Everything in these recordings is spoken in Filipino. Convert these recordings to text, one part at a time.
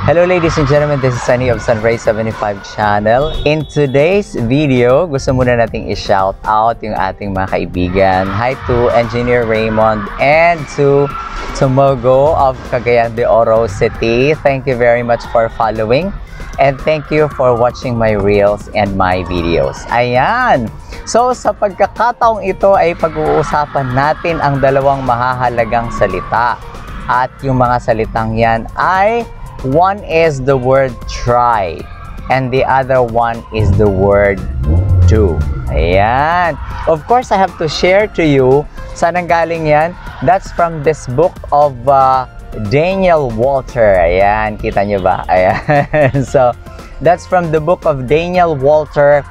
Hello ladies and gentlemen, this is Sunny of Sunrise 75 channel. In today's video, gusto muna nating i-shout out yung ating mga kaibigan. Hi to Engineer Raymond and to Tomogo of Cagayan de Oro City. Thank you very much for following and thank you for watching my reels and my videos. Ayan! So sa pagkakataong ito ay pag-uusapan natin ang dalawang mahahalagang salita. At yung mga salitang yan ay one is the word try and the other one is the word do. Ayan. Of course, I have to share to you. Saan ang galing yan? That's from this book of Daniel Walter. Ayan. Kita nyo ba? Ayan. So, that's from the book of Daniel Walter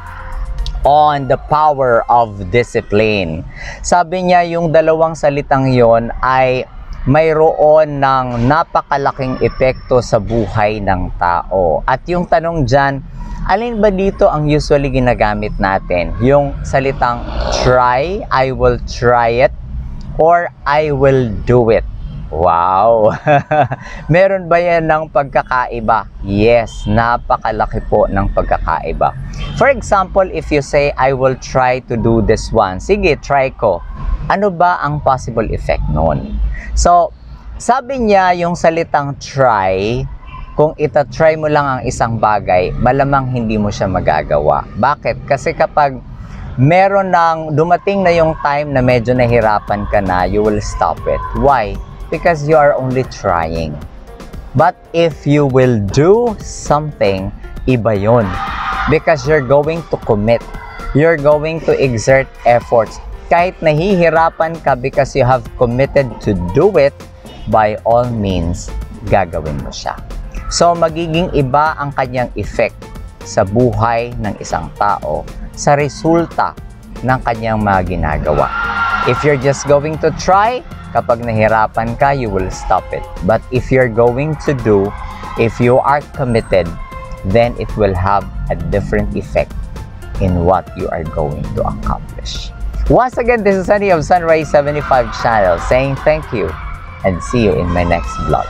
on the power of discipline. Sabi niya, yung dalawang salitang yon ay mayroon ng napakalaking epekto sa buhay ng tao. At yung tanong dyan, alin ba dito ang usually ginagamit natin? Yung salitang try, I will try it, or I will do it. Wow! Meron ba yan ng pagkakaiba? Yes, napakalaki po ng pagkakaiba. For example, if you say, I will try to do this one. Sige, try ko. Ano ba ang possible effect noon? So, sabi niya yung salitang try, kung ita-try mo lang ang isang bagay, malamang hindi mo siya magagawa. Bakit? Kasi kapag meron ng dumating na yung time na medyo nahirapan ka na, you will stop it. Why? Because you are only trying. But if you will do something, iba yun. Because you're going to commit. You're going to exert efforts. Kahit nahihirapan ka because you have committed to do it, by all means, gagawin mo siya. So, magiging iba ang kanyang effect sa buhay ng isang tao sa resulta ng kanyang mga ginagawa. If you're just going to try, kapag nahirapan ka, you will stop it. But if you're going to do, if you are committed, then it will have a different effect in what you are going to accomplish. Once again, this is Sunny of Sunrise 75 channel saying thank you and see you in my next vlog.